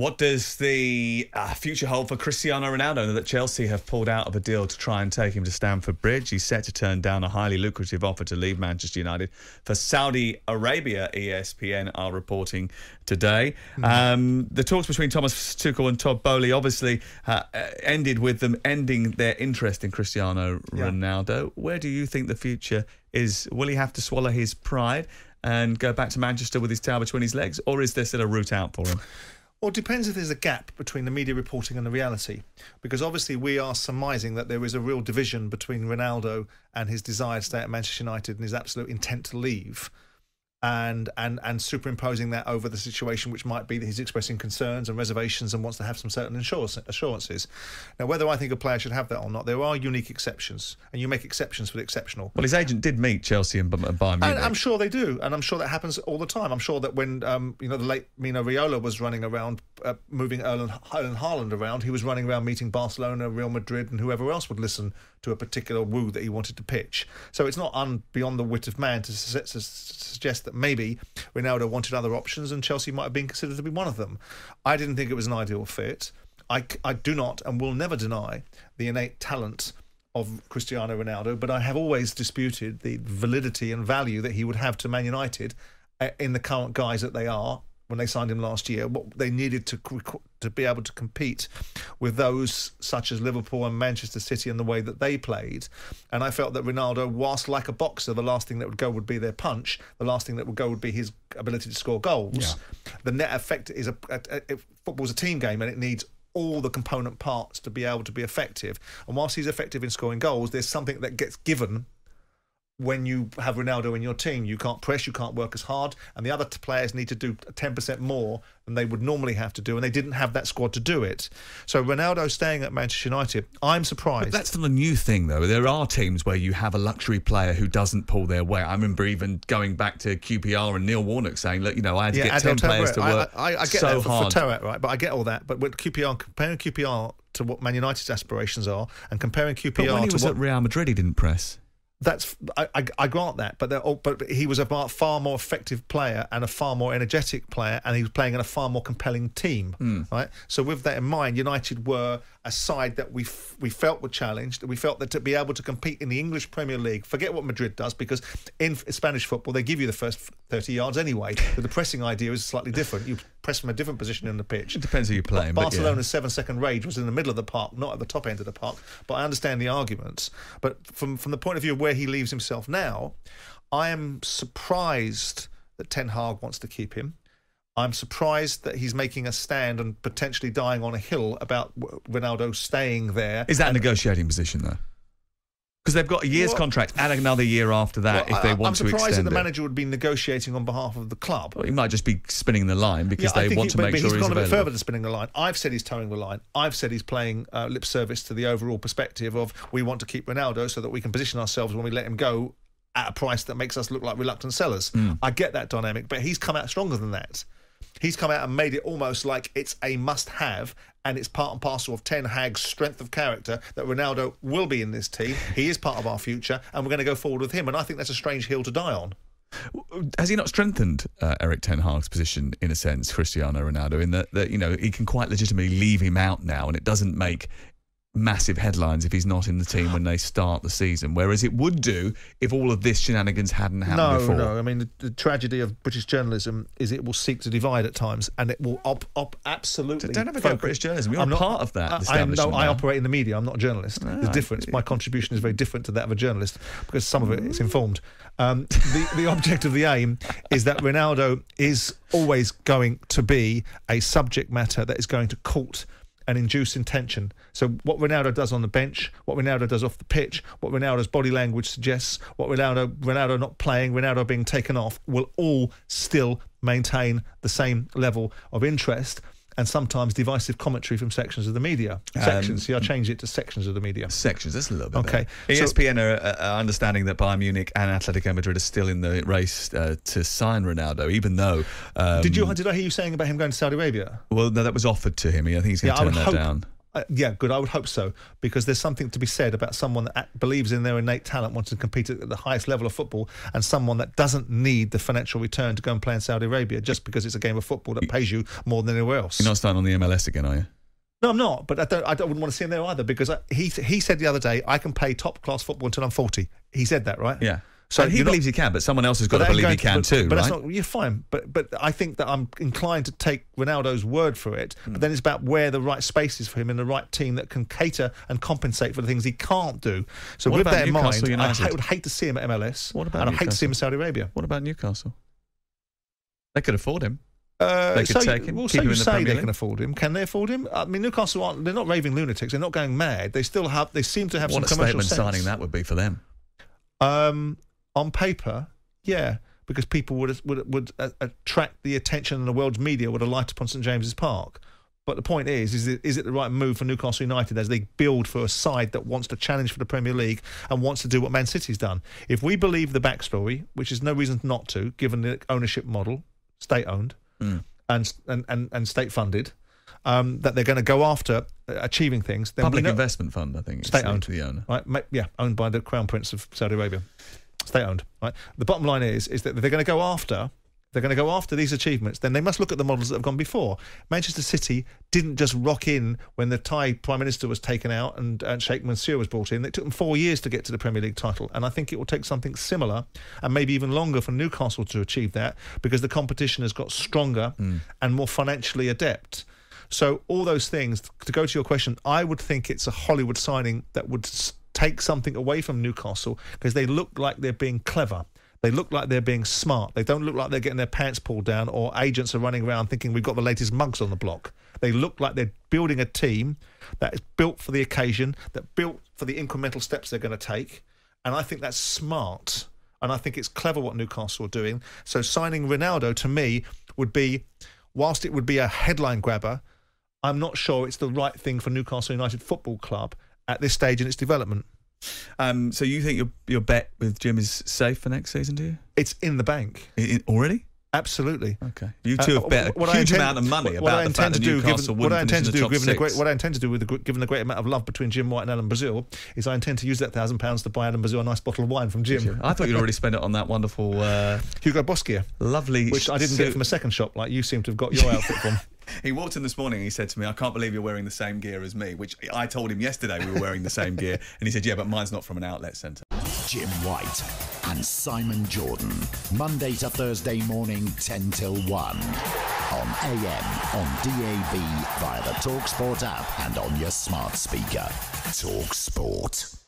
What does the future hold for Cristiano Ronaldo now that Chelsea have pulled out of a deal to try and take him to Stamford Bridge? He's set to turn down a highly lucrative offer to leave Manchester United for Saudi Arabia, ESPN are reporting today. The talks between Thomas Tuchel and Todd Boehly obviously ended with them ending their interest in Cristiano Ronaldo. Where do you think the future is? Will he have to swallow his pride and go back to Manchester with his tail between his legs, or is there still a route out for him? Well, it depends if there's a gap between the media reporting and the reality, because obviously we are surmising that there is a real division between Ronaldo and his desire to stay at Manchester United and his absolute intent to leave, and superimposing that over the situation, which might be that he's expressing concerns and reservations and wants to have some certain assurances. Now, whether I think a player should have that or not, there are unique exceptions, and you make exceptions for the exceptional. Well, his agent did meet Chelsea and Bayern Munich. I'm sure they do, and I'm sure that happens all the time. I'm sure that when the late Mino Raiola was running around, moving Erling Haaland around, he was running around meeting Barcelona, Real Madrid, and whoever else would listen to a particular woo that he wanted to pitch. So it's not beyond the wit of man to suggest that maybe Ronaldo wanted other options and Chelsea might have been considered to be one of them. I didn't think it was an ideal fit. I do not and will never deny the innate talent of Cristiano Ronaldo, but I have always disputed the validity and value that he would have to Man United in the current guise that they are. When they signed him last year, what they needed to be able to compete with those such as Liverpool and Manchester City in the way that they played. And I felt that Ronaldo, whilst like a boxer, the last thing that would go would be their punch, the last thing that would go would be his ability to score goals. Yeah. The net effect is football's a team game, and it needs all the component parts to be able to be effective. And whilst he's effective in scoring goals, there's something that gets given when you have Ronaldo in your team. You can't press, you can't work as hard, and the other players need to do 10% more than they would normally have to do, and they didn't have that squad to do it. So Ronaldo staying at Manchester United, I'm surprised. But that's not a new thing, though. There are teams where you have a luxury player who doesn't pull their weight. I remember even going back to QPR and Neil Warnock saying, look, I had to get 10 players to work I get so that hard. For Terret, right? But I get all that. But with comparing QPR to what Man United's aspirations are, and comparing QPR but when he was at Real Madrid, he didn't press. I grant that, but he was a far more effective player and a far more energetic player, and he was playing in a far more compelling team, right? So with that in mind, United were a side that we felt were challenged. We felt that to be able to compete in the English Premier League, forget what Madrid does, because in Spanish football they give you the first 30 yards anyway. But the pressing idea is slightly different. You press from a different position in the pitch. It depends who you're playing. Barcelona's 7-second rage was in the middle of the park, not at the top end of the park. But I understand the arguments. But from the point of view of where he leaves himself now, I am surprised that Ten Hag wants to keep him. I'm surprised that he's making a stand and potentially dying on a hill about Ronaldo staying there. Is that a negotiating position, though? Because they've got a year's contract and another year after that if they want to extend it. I'm surprised that the manager would be negotiating on behalf of the club. Well, he might just be spinning the line because they want to make sure he's available. He's gone a bit further than spinning the line. I've said he's towing the line. I've said he's playing lip service to the overall perspective of we want to keep Ronaldo so that we can position ourselves when we let him go at a price that makes us look like reluctant sellers. I get that dynamic, but he's come out stronger than that. He's come out and made it almost like it's a must-have, and it's part and parcel of Ten Hag's strength of character that Ronaldo will be in this team. He is part of our future, and we're going to go forward with him. And I think that's a strange hill to die on. Has he not strengthened Erik Ten Hag's position, in a sense, Cristiano Ronaldo, in that he can quite legitimately leave him out now, and it doesn't make massive headlines if he's not in the team when they start the season, whereas it would do if all of this shenanigans hadn't happened before. No, I mean, the tragedy of British journalism is it will seek to divide at times, and it will absolutely... Don't ever go British journalism. You're not part of that establishment. I operate in the media. I'm not a journalist. There's a difference. My contribution is very different to that of a journalist because some of it is informed. The object of the aim is that Ronaldo is always going to be a subject matter that is going to court and induce intention. So what Ronaldo does on the bench, what Ronaldo does off the pitch, what Ronaldo's body language suggests, what Ronaldo not playing, Ronaldo being taken off, will all still maintain the same level of interest and sometimes divisive commentary from sections of the media. Sections. See, I changed it to sections of the media. Sections, that's a little bit okay. Better. ESPN are understanding that Bayern Munich and Atletico Madrid are still in the race to sign Ronaldo, even though... Did I hear you saying about him going to Saudi Arabia? Well, no, that was offered to him. I think he's going to turn that down. Yeah, good. I would hope so, because there's something to be said about someone that believes in their innate talent, wants to compete at the highest level of football, and someone that doesn't need the financial return to go and play in Saudi Arabia just because it's a game of football that pays you more than anywhere else. You're not starting on the MLS again, are you? No, I'm not, but I wouldn't want to see him there either, because he said the other day, I can play top-class football until I'm 40. He said that, right? Yeah. So he believes he can, but someone else has got to believe he can too, but right? That's not, you're fine. But I think that I'm inclined to take Ronaldo's word for it. But then it's about where the right space is for him in the right team that can cater and compensate for the things he can't do. So with that in mind, I would hate to see him at MLS. What about and I'd hate to see him in Saudi Arabia. What about Newcastle? They could afford him. They could take him. Well, keep so him you in the say Premier they League. can afford him. Can they afford him? I mean, Newcastle they're not raving lunatics. They're not going mad. They still have. They seem to have some commercial sense. What a statement signing that would be for them. On paper, yeah, because people would attract the attention, and the world's media would alight upon St James's Park. But the point is it the right move for Newcastle United as they build for a side that wants to challenge for the Premier League and wants to do what Man City's done? If we believe the backstory, which is no reason not to, given the ownership model, state-owned and state-funded, that they're going to go after achieving things. Then Public investment fund, I think. State-owned. The owner. Right? Yeah, owned by the Crown Prince of Saudi Arabia. State-owned. Right? The bottom line is that they're going to go after... They're going to go after these achievements. Then they must look at the models that have gone before. Manchester City didn't just rock in when the Thai Prime Minister was taken out and Sheikh Mansour was brought in. It took them 4 years to get to the Premier League title. And I think it will take something similar and maybe even longer for Newcastle to achieve that, because the competition has got stronger and more financially adept. So all those things, to go to your question, I would think it's a Hollywood signing that would take something away from Newcastle, because they look like they're being clever. They look like they're being smart. They don't look like they're getting their pants pulled down, or agents are running around thinking we've got the latest mugs on the block. They look like they're building a team that is built for the occasion, that built for the incremental steps they're going to take. And I think that's smart. And I think it's clever what Newcastle are doing. So signing Ronaldo, to me, would be, whilst it would be a headline grabber, I'm not sure it's the right thing for Newcastle United Football Club at this stage in its development. So you think your bet with Jim is safe for next season, do you? It's in the bank. Already? Absolutely. Okay. You two have bet a huge amount of money about the fact that Newcastle wouldn't finish in the top six. What I intend to do, given the great amount of love between Jim White and Alan Brazil, is I intend to use that £1,000 to buy Alan Brazil a nice bottle of wine from Jim. I thought you'd already spent it on that wonderful... Hugo Boss gear. Lovely... Which I didn't get from a second shop, like you seem to have got your outfit from. He walked in this morning and he said to me, I can't believe you're wearing the same gear as me, which I told him yesterday we were wearing the same gear. And he said, yeah, but mine's not from an outlet centre. Jim White and Simon Jordan, Monday to Thursday morning, 10 till 1. On AM, on DAB, via the talkSPORT app and on your smart speaker. talkSPORT.